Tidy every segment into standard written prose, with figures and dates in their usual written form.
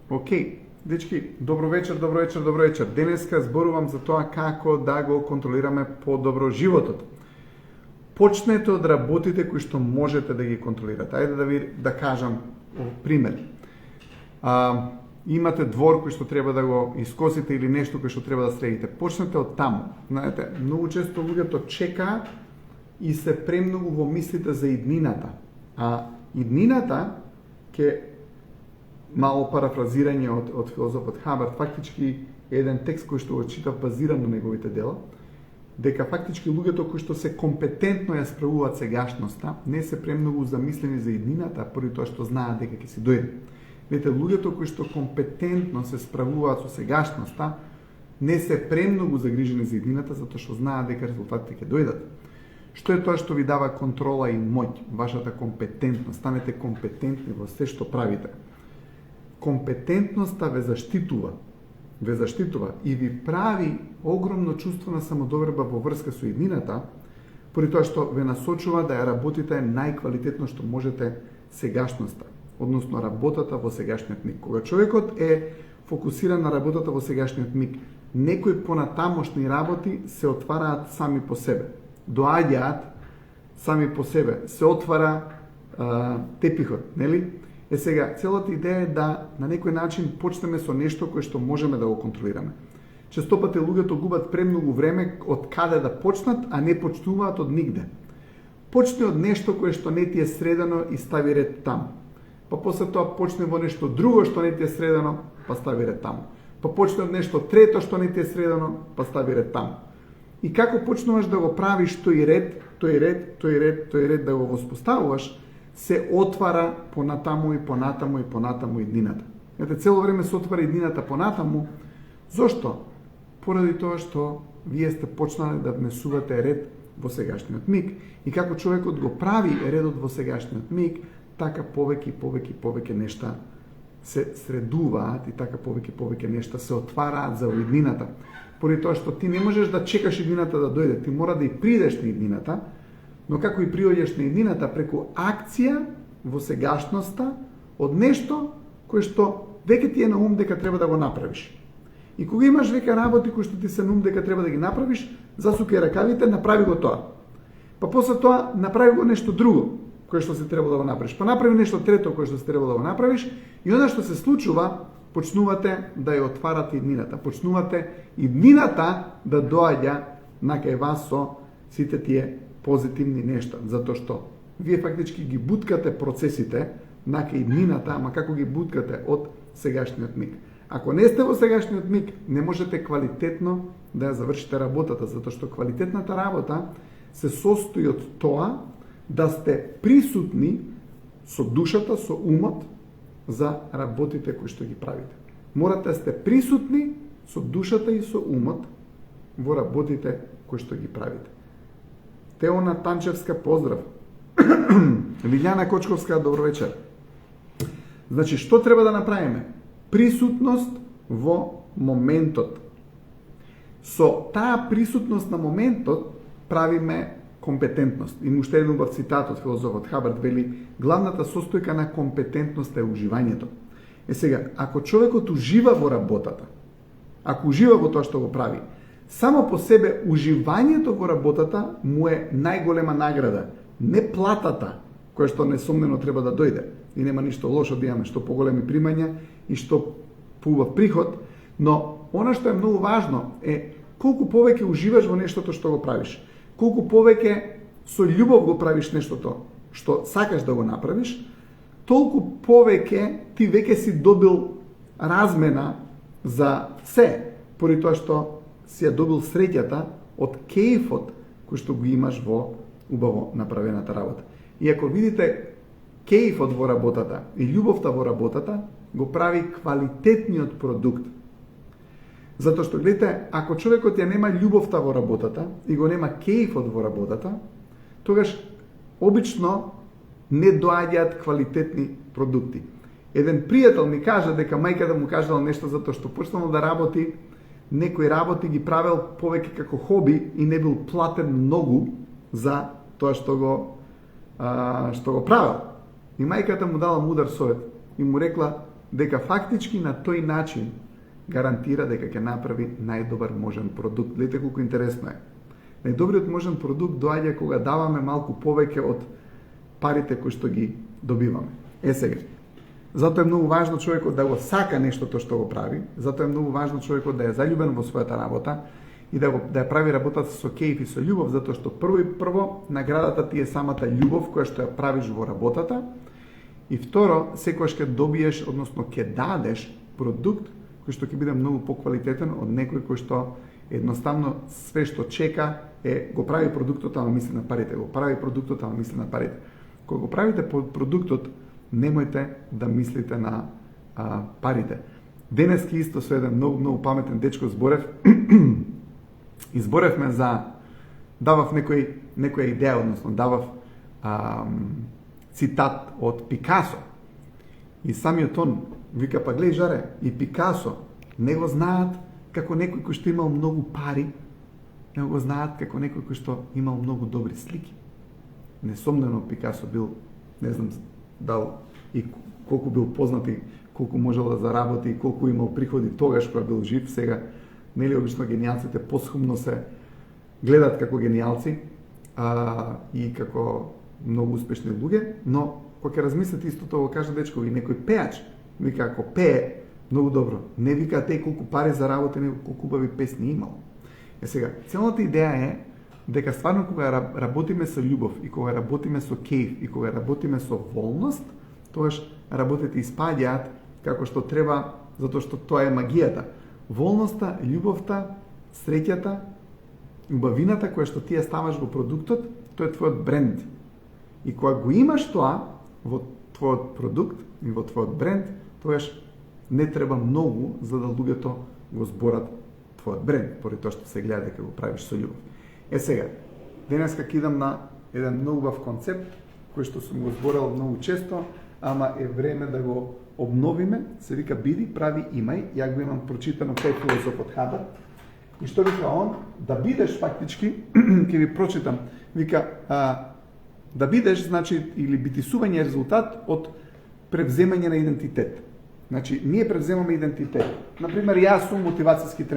Океј, дечки, добро вечер. Денеска зборувам за тоа како да го контролираме подобро животот. Почнете од работите кои што можете да ги контролирате. Ајде да кажам пример. Имате двор кој што треба да го искосите или нешто кој што треба да средите. Почнете од таму. Знаете, многу често луѓето чекаат и се премногу во мислите за иднината. А иднината ќе мало парафразирање од филозофот Хабард, фактички еден текст кој што го читав базиран на неговите дела, дека фактички луѓето кои што се компетентно ја справуваат сегашноста, не се премногу замислени за иднината, поради тоа што знаат дека ќе си дојде. Видите, луѓето кои што компетентно се справуваат со сегашноста, не се премногу загрижени за иднината, затоа што знаат дека резултатите ќе дојдат. Што е тоа што ви дава контрола и моќ? Вашата компетентност. Станете компетентни во се што правите. Компетентноста ве заштитува и ви прави огромно чувство на самодоверба во врска со иднината, поради тоа што ве насочува да ја работите најквалитетно што можете сегашноста, односно работата во сегашниот миг. Кога човекот е фокусиран на работата во сегашниот миг, некои понатамошни работи се отвараат сами по себе. Доаѓаат сами по себе, се отвара тепихот, нели? Сега, целата идеја е да на некој начин почнеме со нешто кое што можеме да го контролираме. Често пати луѓето губат премногу време од каде да почнат, а не почнуваат од нигде. Почни од нешто кое што не ти е средено и стави ред таму. Па после тоа почни во нешто друго што не ти е средено, па стави ред таму. Па почни од нешто трето што не ти е средено, па стави ред таму. И како почнуваш да го правиш тој ред да го воспоставуваш, се отвара понатаму иднината. Ете, цело време се отвара иднината понатаму. Зошто? Поради тоа што вие сте почнали да внесувате ред во сегашниот миг. И како човекот го прави редот во сегашниот миг, така повеќе нешта се средуваат и така повеќе нешта се отвараат за иднината. Поради тоа што ти не можеш да чекаш иднината да дојде, ти мора да и придеш на иднината, но како и приоѓаш на иднината преку акција во сегашноста од нешто кое што веќе ти е на ум дека треба да го направиш. И кога имаш веќе работи кои што ти се на ум дека треба да ги направиш, засукај ракавите, направи го тоа. Па после тоа направи го нешто друго кое што се треба да го направиш. Па направи нешто трето кое што се треба да го направиш и она што се случува, почнувате да ја отварате иднината. Почнувате иднината да доаѓа накај вас со сите тие позитивни нешта, затоа што вие фактички ги буткате процесите накај иднината, ама како ги буткате од сегашниот миг. Ако не сте во сегашниот миг, не можете квалитетно да ја завршите работата, затоа што квалитетната работа се состои од тоа да сте присутни со душата, со умот за работите кои што ги правите. Морате да сте присутни со душата и со умот во работите кои што ги правите. Теона Танчевска, поздрав. Лиљана Кочковска, добро вечер. Значи, што треба да направиме? Присутност во моментот. Со таа присутност на моментот правиме компетентност. Има уште еден убав цитат од филозофот Хабард, вели: главната состојка на компетентност е уживањето. Сега, ако човекот ужива во работата, ако ужива во тоа што го прави, само по себе уживањето во работата му е најголема награда, не платата, која што несомнено треба да дојде. И нема ништо лошо да имаме што поголеми примања и што поубав приход, но она што е многу важно е колку повеќе уживаш во нештото што го правиш, колку повеќе со љубов го правиш нештото што сакаш да го направиш, толку повеќе ти веќе си добил размена за се, поради тоа што си ја добил среќата од кејфот кој што го имаш во убаво направената работа. И ако видите кејфот во работата и љубовта во работата, го прави квалитетниот продукт. Затоа што, гледате, ако човекот ја нема љубовта во работата и го нема кејфот во работата, тогаш обично не доаѓаат квалитетни продукти. Еден пријател ми кажа дека мајката му кажала нешто затоа што почнал да работи, некои работи ги правел повеќе како хоби и не бил платен многу за тоа што го правел. И мајката му дала мудар совет и му рекла: дека фактички на тој начин гарантира дека ќе направи најдобар можен продукт. Гледате колку интересно е. Најдобриот можен продукт доаѓа кога даваме малку повеќе од парите кои што ги добиваме. Сега, затоа е многу важно човекот да го сака нештото што го прави, затоа е многу важно човекот да е заљубен во својата работа и да ја прави работата со кејф и со љубов, затоа што прво наградата ти е самата љубов која што ја правиш во работата, и второ, секогаш ќе добиеш, односно ќе дадеш продукт кој што ќе биде многу поквалитетен од некој кој што едноставно све што чека го прави продуктот, ама мисли на парите, го прави продуктот, ама мисли на парите. Кога го правите продуктот, немојте да мислите на парите. Денески исто со еден многу паметен дечко зборев, изборевме давав некоја идеја, односно давав цитат од Пикасо. И самиот он вика, па гледај жаре, и Пикасо не го знаат како некој кој што имал многу пари, не го знаат како некој кој што имал многу добри слики. Несомнено Пикасо бил, не знам дал и колку бил познат и колку можел да заработи и колку имал приходи тогаш кога бил жив. Сега, нели обично генијалците посхумно се гледат како генијалци и како многу успешни луѓе, но кога ќе размислите истото го кажа дечко, и некој пеач вика, ако пее многу добро, не вика теј колку пари заработи, него колку убави песни имал. Сега, целата идеја е дека стварно кога работиме со љубов и кога работиме со кејф и кога работиме со волност, тогаш работите испаѓаат како што треба, затоа што тоа е магијата. Волноста, љубовта, среќата, убавината која што ти ја ставаш во продуктот, тоа е твојот бренд. И кога го имаш тоа во твојот продукт и во твојот бренд, тогаш не треба многу за да луѓето го зборат твојот бренд, поради тоа што се гледа дека го правиш со љубов. Сега, денеска кидам на еден многу убав концепт, кој што сум го зборал многу често, ама е време да го обновиме, се вика биди, прави, имај. Ја го имам прочитано кај филозоф од Хабар. И што вика он? Да бидеш фактички, ќе ви прочитам, вика, да бидеш, значи, или битисување е резултат од превземање на идентитет. Значи, ние превземаме идентитет. Например, јас сум мотивацијски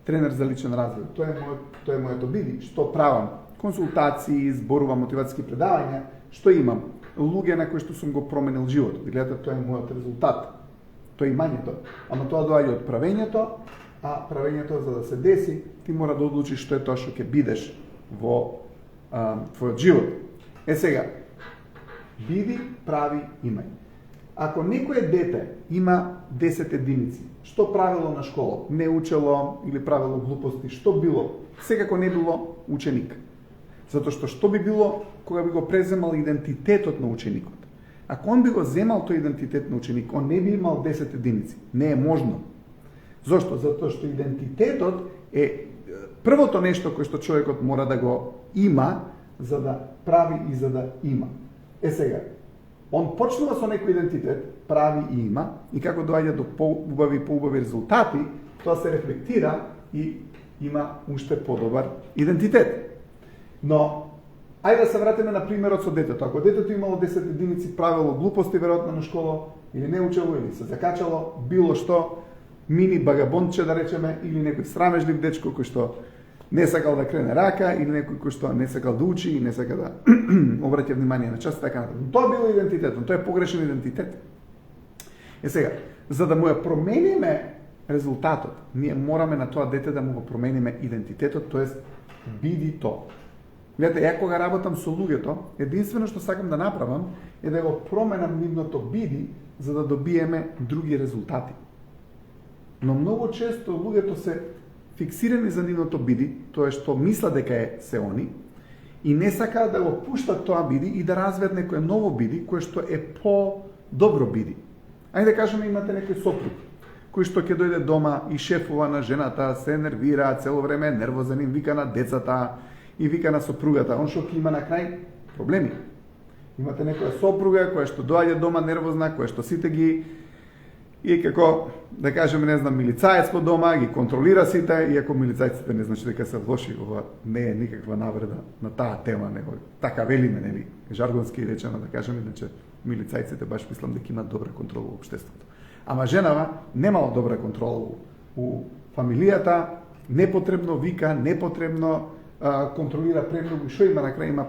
тренер за личен развој. Тоа е моето биди. Што правам? Консултации, зборувам, мотивацијски предавања. Што имам? Луѓе на кои што сум го променил животот. Гледате, тоа е мојот резултат. Тоа е имањето. Ама тоа доаѓа од правењето, а правењето за да се деси, ти мора да одлучиш што е тоа што ќе бидеш во твојот живот. Сега, биди, прави, имај. Ако некое дете има 10 единици, што правило на школа? Не учело или правило глупости, што било? Секако не било ученик. Затоа што би било кога би го преземал идентитетот на ученикот? Ако он би го земал тој идентитет на ученик, он не би имал 10 единици. Не е можно. Зошто? Затоа што идентитетот е првото нешто кое што човекот мора да го има за да прави и за да има. Сега, он почнува со некој идентитет, прави и има, и како доаѓа до поубави резултати, тоа се рефлектира и има уште подобар идентитет. Но, ајде да се вратиме на примерот со детето. Ако детето имало 10 единици, правило глупости веројатно на школа, или не учело, или се закачало, било што, мини багабонче да речеме, или некој срамежлив дечко кој што не сакал да крене рака, или некој кој што не сакал да учи и не сака да обраќа внимание на час, така натаму. Тоа било идентитет, но тоа е погрешен идентитет. Сега, за да му ја промениме резултатот, ние мораме на тоа дете да му го промениме идентитетот, тоест биди то. Гледате, ја кога работам со луѓето, единствено што сакам да направам е да го променам нивното биди за да добиеме други резултати. Но многу често луѓето се фиксирани за нивното биди, тоа што мислат дека е се они, и не сакаат да го пуштат тоа биди и да развијат некое ново биди, кое што е по-добро биди. Ајде да кажеме, имате некој сопруг, кој што ќе дојде дома и шефува на жената, се нервира, цело време е нервозен, и вика на децата, и вика на сопругата. Он што ќе има на крај? Проблеми. Имате некоја сопруга која што доаѓа дома нервозна, која што сите ги и како, да кажеме, не знам, милицаец по дома, ги контролира сите, иако милицајците не значи дека се лоши, ова не е никаква навреда на таа тема, него така велиме, нели, жаргонски речено, да кажеме, иначе милицајците баш мислам дека имаат добра контрола во општеството. Ама женава немала добра контрола у фамилијата, непотребно вика, непотребно контролира премногу, што има на крај, има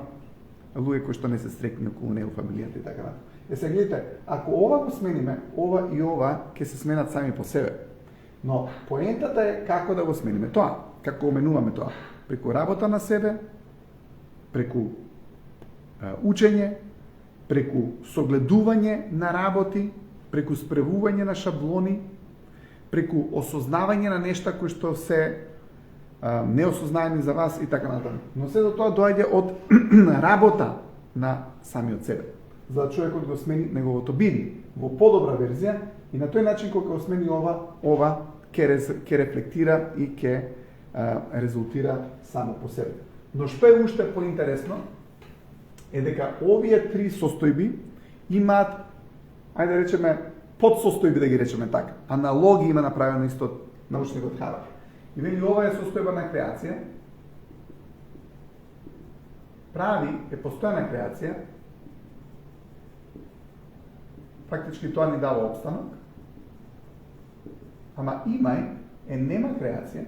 луѓе кои што не се стрекни околу него фамилијата и така натаму. Се гледате, ако ова го смениме, ова и ова ќе се сменат сами по себе. Но поентата е како да го смениме тоа, како го менуваме тоа, преку работа на себе, преку учење, преку согледување на работи, преку спревување на шаблони, преку осознавање на нешта кои што се неосознаени за вас и така натаму. Но се до тоа доаѓа од работа на самиот себе. За да човекот го смени неговото биде во подобра верзија и на тој начин кога го смени ова ќе рефлектира и ќе резултира само по себе. Но што е уште поинтересно е дека овие три состојби имаат, ајде да речеме, подсостојби да ги речеме така. Аналогии има направено исто од научникот Харар. И вели ова е состојба на креација, прави е постојана креација, фактички тоа ни дава опстанок, ама имај е нема креација,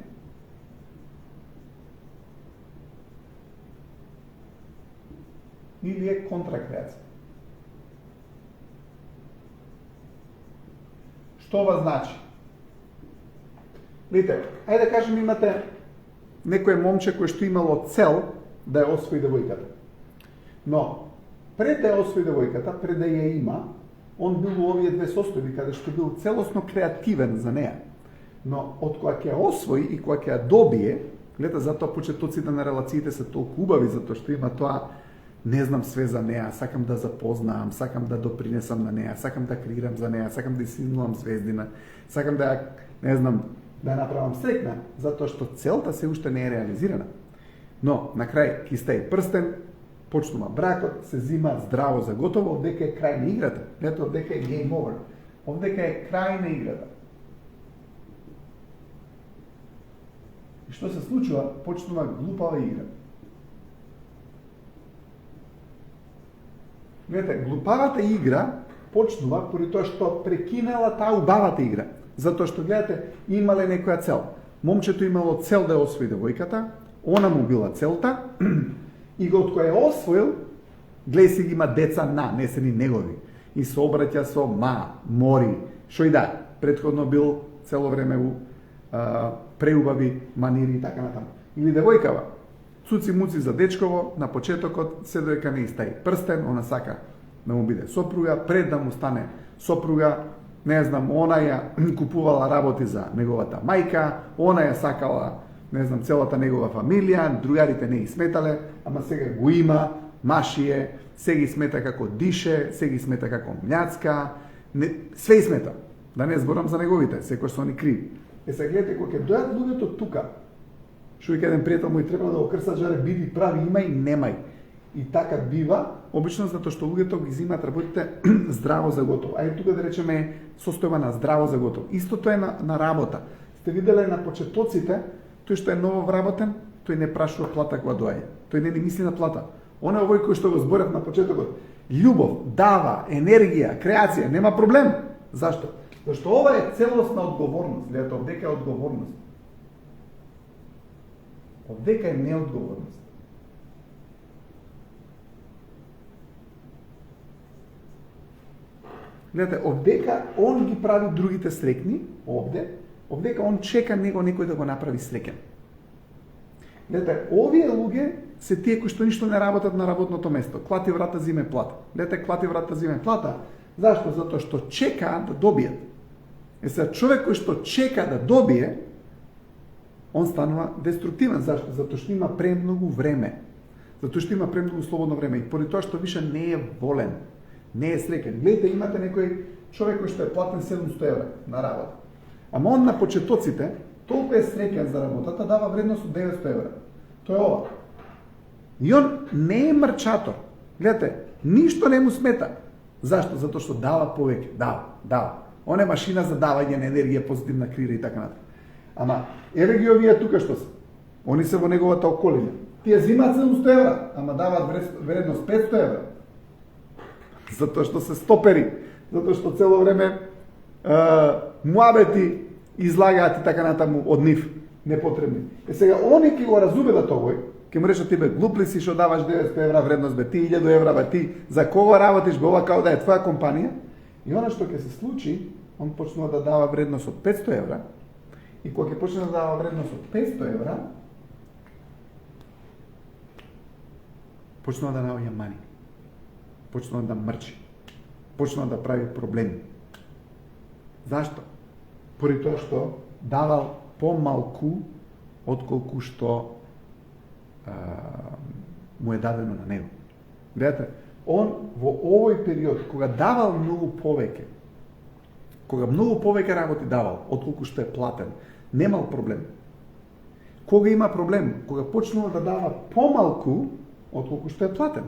или е контракреација. Што ова значи? Видите, ајде да кажем имате некој момче кој што имало цел да ја освои девојката. Но, пред да ја освои девојката, пред да ја има, он бил во овие две состојби, каде што бил целосно креативен за неа. Но, од која ќе ја освои и која ќе ја добие, гледате, затоа почетоците на релациите се толку убави, затоа што има тоа, не знам све за неа, сакам да запознаам, сакам да допринесам на неа, сакам да креирам за неа, сакам да изсинувам звездина, сакам да ја, не знам, да ја направам срекна, затоа што целта се уште не е реализирана. Но, на крај, ки стаи прстен, почнува бракот, се зима здраво за готово, овдека е крај на играта. Ето, овдека е game over. Овдека е крај на играта. И што се случува? Почнува глупава игра. Гледате, глупавата игра почнува поради тоа што прекинала таа убавата игра. Затоа што, гледате, имале некоја цел. Момчето имало цел да ја освои девојката, она му била целта, и го од која ја освоил, гледај си ги има деца не се ни негови. И се обраќа со мори, што и да, предходно бил цело време у преубави манири и така натаму. Или девојкава, цуци-муци за дечково, на почетокот се доека не истаи прстен, она сака да му биде сопруга, пред да му стане сопруга, не знам, она ја купувала работи за неговата мајка, она ја сакала, не знам, целата негова фамилија, другарите не ги сметале, ама сега го има, машие, се ги смета како дише, се ги смета како мљацка, све ги смета. Да не зборам за неговите, секој што они криви. Се гледате, кога ќе дојат луѓето тука, што вика еден пријател му и треба да го крса жаре, биди прави, имај, немај. И така бива, обично затоа што луѓето ги зимаат работите здраво за готово. Ајде тука да речеме состојба на здраво за готово. Истото е на работа. Сте виделе на почетоците, тој што е ново вработен, тој не прашува плата кога доаѓа. Тој не мисли на плата. Оне овој кој што го зборев на почетокот, љубов, дава, енергија, креација, нема проблем. Зашто? Зашто ова е целосна одговорност. Гледате, овдека е одговорност. Овдека е неодговорност. Гледате, овдека он ги прави другите срекни, овдека он чека него некој да го направи среќен. Гледате, овие луѓе се тие кои што ништо не работат на работното место. Клати врата, зиме плата. Гледате, клати врата, зиме плата. Зашто? Затоа што чека да добијат. Сега, човек кој што чека да добие, он станува деструктивен. Зашто? Затоа што има премногу време. Затоа што има премногу слободно време. И поради тоа што више не е волен, не е среќен. Гледате, имате некој човек кој што е платен 700 евра на работа. Ама он на почетоците толку е среќен за работата, дава вредност од 900 евра. Тоа е ова. И он не е мрчатор. Гледате, ништо не му смета. Зашто? Затоа што дава повеќе. Дава. Он е машина за давање на енергија, позитивна крира и така натаму. Ама, еве ги овие тука што се. Они се во неговата околина. Тие зимаат 700 евра, ама даваат вредност 500 евра. Затоа што се стопери. Затоа што цело време муабети излагаат и така натаму од нив непотребни. Сега они ќе го разумелат овој, ќе му речат: ти бе глуп ли си што даваш 900 евра вредност, бе ти 1000 евра, бе ти за кого работиш, бе ова као да е твоја компанија. И она што ќе се случи, он почнува да дава вредност од 500 евра, и кога ќе почне да дава вредност од 500 евра, почнува да наоѓа мани, почнува да мрчи, почнува да прави проблеми. Зашто? Поради тоа што давал помалку отколку што му е дадено на него. Гледате, он во овој период, кога давал многу повеќе, кога многу повеќе работи давал, отколку што е платен, немал проблем. Кога има проблем? Кога почнува да дава помалку отколку што е платен.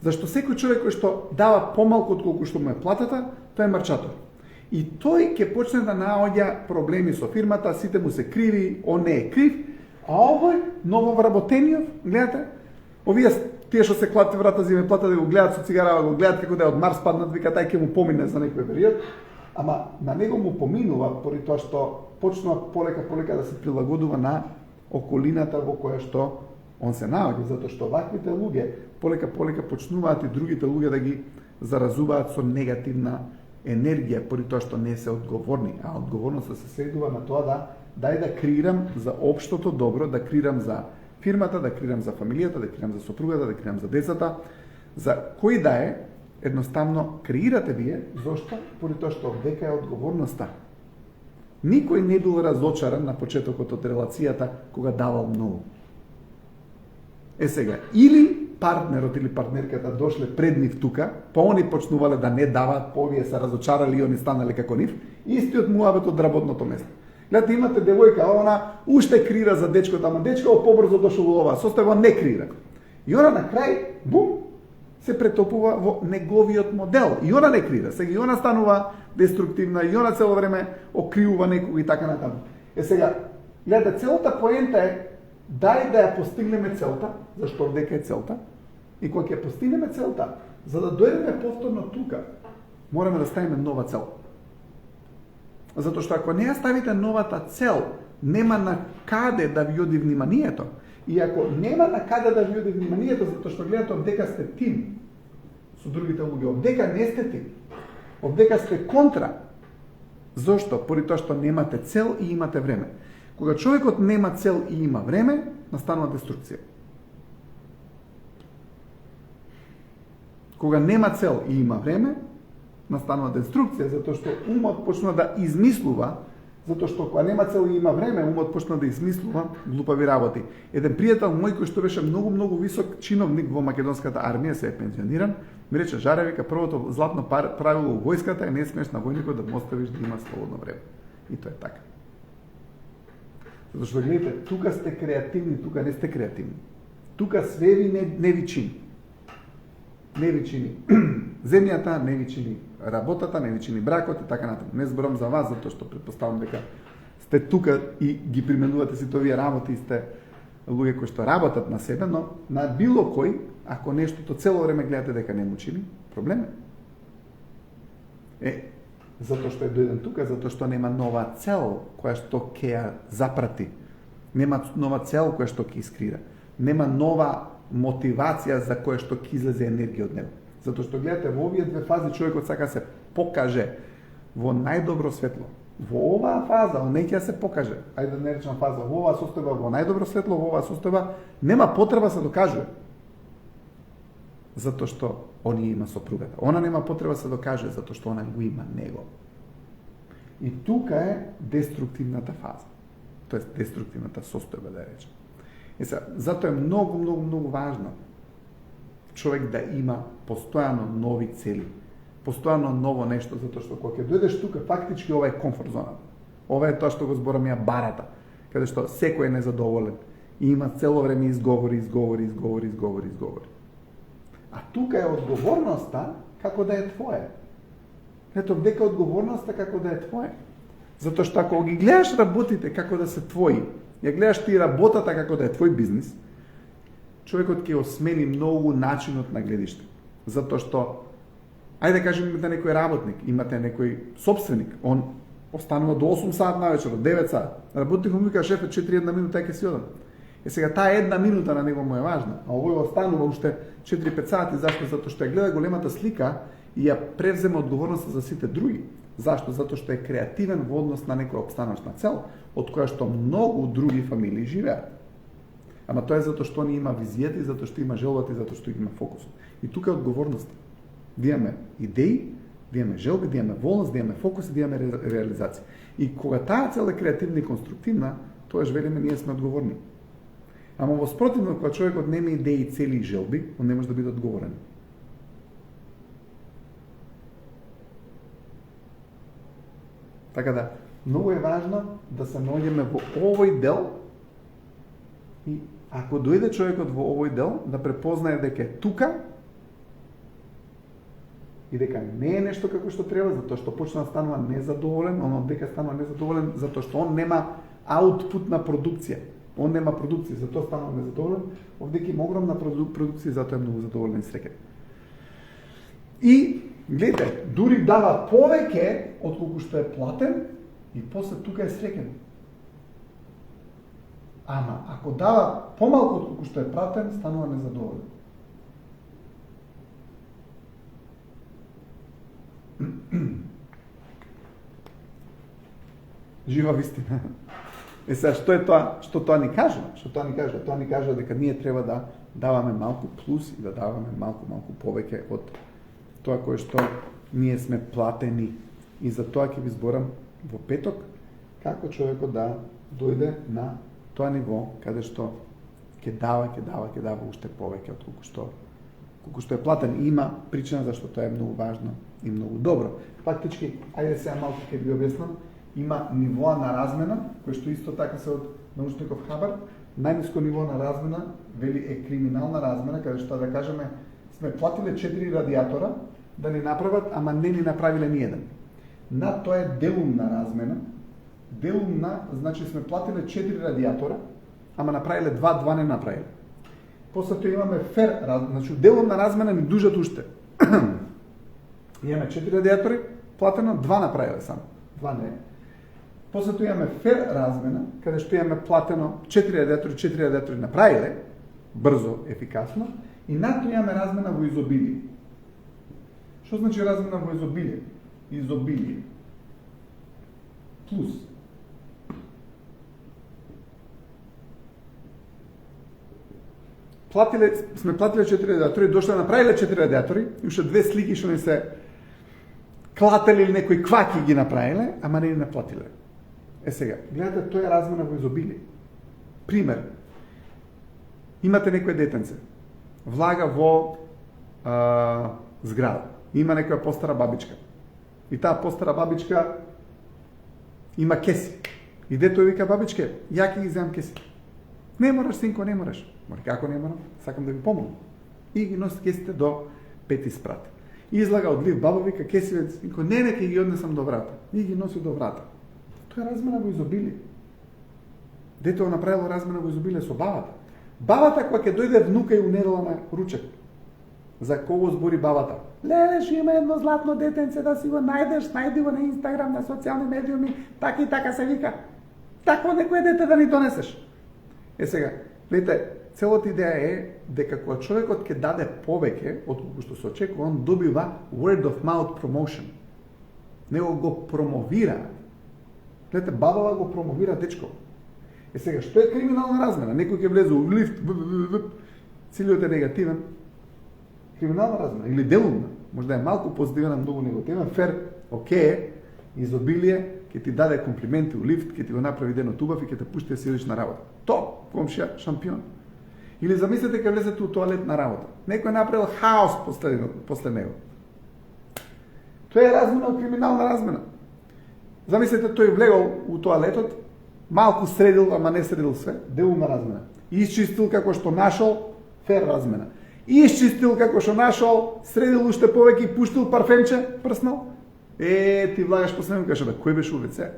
Зашто секој човек кој што дава помалку отколку што му е платата, тој е марчатор. И тој ќе почне да наоѓа проблеми со фирмата, сите му се криви, он не е крив, а овој нововработениот, гледате, овие тие што се клати врата зиме плата да го гледат со цигара, го гледат како да е од Марс паднат, вика тај ќе му помине за некој период, ама на него му поминува поради тоа што почнува полека да се прилагодува на околината во која што он се наоѓа, затоа што ваквите луѓе полека почнуваат и другите луѓе да ги заразуваат со негативна енергија, поради тоа што не се одговорни, а одговорноста се следува на тоа дај да креирам за општото добро, да креирам за фирмата, да креирам за фамилијата, да креирам за сопругата, да креирам за децата, за кој да е, едноставно креирате вие, зошто? Поради тоа што дека е одговорноста. Никој не бил разочаран на почетокот од релацијата кога давал многу. Сега, или партнерот или партнерката дошле пред нив тука, па они почнувале да не даваат, па овие се разочарали и они станале како нив, истиот муабет од работното место. Гледате, имате девојка, она уште крира за дечкото, ама дечко побрзо дошол во ова, состојба не крира. И она на крај, бум, се претопува во неговиот модел. И она не крира. Сега и она станува деструктивна, и она цело време окриува некој и така натаму. Сега, гледате, целата поента е дај да ја постигнеме целта, зашто дека е целта, и кога ќе постигнеме целта, за да дојдеме повторно тука, мораме да ставиме нова цел. Затоа што ако не ја ставите новата цел, нема на каде да ви оди вниманието. И ако нема на каде да ви оди вниманието, затоа што гледате оддека сте тим со другите луѓе, оддека не сте тим, оддека сте контра. Зошто? Поради тоа што немате цел и имате време. Кога човекот нема цел и има време, настанува деструкција. Кога нема цел и има време, настанува деструкција, затоа што умот почнува да измислува, затоа што кога нема цел и има време, умот почнува да измислува глупави работи. Еден пријател мој кој што беше многу висок чиновник во македонската армија, се е пензиониран, ми рече: Жаре, вика, првото златно правило во војската е не смееш на војникот да му оставиш да има слободно време. И тоа е така. Затоа што гледате, тука сте креативни, тука не сте креативни. Тука све ви не ви чини. Не ви чини земјата, не ви чини работата, не ви чини бракот и така натаму. Не зборам за вас, затоа што претпоставам дека сте тука и ги применувате сите овие работи и сте луѓе кои што работат на себе, но на било кој, ако нештото цело време гледате дека не му чини, проблем е. Затоа што е дојден тука, затоа што нема нова цел која што ќе ја запрати. Нема нова цел која што ќе искрира. Нема нова мотивација за која што ќе излезе енергија од него. Затоа што гледате, во овие две фази човекот сака се покаже во најдобро светло. Во оваа фаза, он не ќе се покаже. Ајде да не речам фаза, во оваа состојба во најдобро светло, во оваа состојба нема потреба се докажува. Затоа што он има сопругата. Она нема потреба се докаже, затоа што она го има него. И тука е деструктивната фаза. Тоест деструктивната состојба, да речем. Затоа е многу важно човек да има постојано нови цели, постојано ново нешто, затоа што кога ќе дојдеш тука, фактички ова е комфорт зона. Ова е тоа што го зборам ја барата, каде што секој е незадоволен и има цело време изговори. А тука е одговорноста како да е твое. Ето дека одговорноста како да е твое. Затоа што ако ги гледаш работите како да се твои, ја гледаш ти работата како да е твој бизнис, човекот ќе осмени многу начинот на гледиште. Затоа што, Ајде кажем имате некој работник, имате некој собственик, он останува до 8 саат на вечер, до 9 саат. Работникот му вика шефе 4 минута ќе си одам. Сега таа една минута на него му е важна, а овој останува уште 4-5 сати, зашто? Затоа што ја гледа големата слика и ја превзема одговорноста за сите други. Зашто? Затоа што е креативен во однос на некоја опстаночна цел, од која што многу други фамилии живеат. Ама тоа е затоа што не има визијата и затоа што има желбата и затоа што има фокусот. И тука е одговорноста. Да имаме идеи, да имаме желби, да имаме волност, да имаме фокус и да имаме реализација. И кога таа цел е креативна и конструктивна, тоа велиме ние сме одговорни. Ама во спротивно, кога човекот нема идеи, цели и желби, он не може да биде одговорен. Така да, многу е важно да се наоѓеме во овој дел и ако дојде човекот во овој дел, да препознае дека е тука и дека не е нешто како што треба, затоа што почна да станува незадоволен, он дека станува незадоволен затоа што он нема аутпут на продукција. Он нема продукција, затоа станува незадоволен, овдека има огромна продукција, затоа е многу задоволен и среќен. И, гледате, дури дава повеќе од колку што е платен и после тука е среќен. Ама, ако дава помалку од колку што е платен, станува незадоволен. Жива вистина. Сега, што е тоа? Што тоа ни кажува? Што тоа ни кажува? Тоа ни кажува дека ние треба да даваме малку плюс и да даваме малку повеќе од тоа кое што ние сме платени. И за тоа ќе ви зборам во петок како човекот да дојде на тоа ниво каде што ќе дава уште повеќе од колку што е платен. И има причина зашто тоа е многу важно и многу добро. Фактички, ајде сега малку ќе ви објаснам. Има нивоа на размена, кој што исто така се од научников хабар. Најниско ниво на размена вели е криминална размена, каде што да кажеме сме платиле 4 радиатора да ни направат, ама не ни направиле ни еден. Над тоа е делумна размена. Делумна значи сме платиле 4 радиатора, ама направиле 2 не направиле. После тоа имаме фер, значи делумна размена ни дужат уште. Имаме 4 радиатори, платено 2 направиле само. 2 не. После тоа имаме фер размена, каде што имаме платено 4 радиатори направиле, брзо, ефикасно, и над тоа имаме размена во изобилие. Што значи размена во изобилие? Изобилие. Плюс. Сме платиле 4 радиатори, дошле направиле 4 радиатори, и уште 2 слики што не се клатели или некои кваки ги направиле, ама не ни наплатиле. Сега, гледате, тоа е размена во изобилие. Пример. Имате некој детенце, влага во зграда. Има некоја постара бабичка. И таа постара бабичка има кеси. И дето вика бабичке, ја ќе ги земам кеси. Не мораш, синко, не мораш. Мори, како не морам? Сакам да ви помогнам. И ги носи кесите до 5 спрат. И излага одлив баба, вика кесиве, синко, не, ќе ги однесам до врата. И ги носи до врата. Тоа е размена во изобилие. Дето направило размена во изобилие со бабата. Бабата кога ќе дојде внука и унедела на ручек. За кого збори бабата? Леле, што има едно златно детенце да си го најдеш, најди го на Инстаграм, на социјални медиуми, така и така се вика. Такво некој дете да ни донесеш. Сега, гледате, целата идеја е дека кога човекот ќе даде повеќе од колку што се очекува, он добива word of mouth promotion. Него го промовира. Гледате, бабава го промовира дечко. Сега, што е криминална размена? Некој ќе влезе у лифт, целиот е негативен. Криминална размена или делумна, може да е малку позитивен, а многу негативен, фер, окей, изобилие, ќе ти даде комплименти у лифт, ќе ти го направи денот убав и ќе те пушти да си одиш на работа. Топ, комшија, шампион. Или замислете ќе влезете у тоалет на работа. Некој направил хаос после него. Тоа е размена од криминална размена. Замислете тој влегол у тоалетот, малку средил, ама не средил све, делумна размена. Исчистил како што нашол, фер размена. Исчистил како што нашол, средил уште повеќе и пуштил парфемче, прснал. Ти влагаш последно, кажа, кој беше у ВЦ?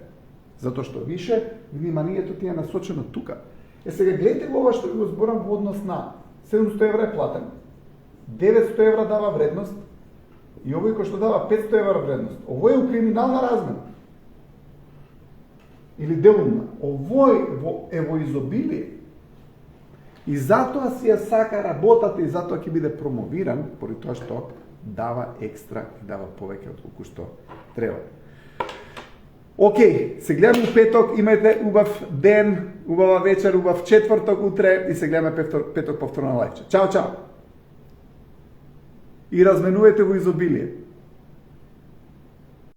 Затоа што више вниманието ти е насочено тука. Сега гледате ова што ви го зборам во однос на 700 евра е платен, 900 евра дава вредност, И овој кој што дава 500 евра вредност, овој е у криминална размена. Или делумна. Овој е во изобилие. И затоа си ја сака работата и затоа ќе биде промовиран, поради тоа што дава екстра и дава повеќе од колку што треба. Океј, се гледаме у петок, имајте убав ден, убава вечер, убав четврток утре и се гледаме петок повторно на лајче. Чао, чао! И разменувате во изобилие.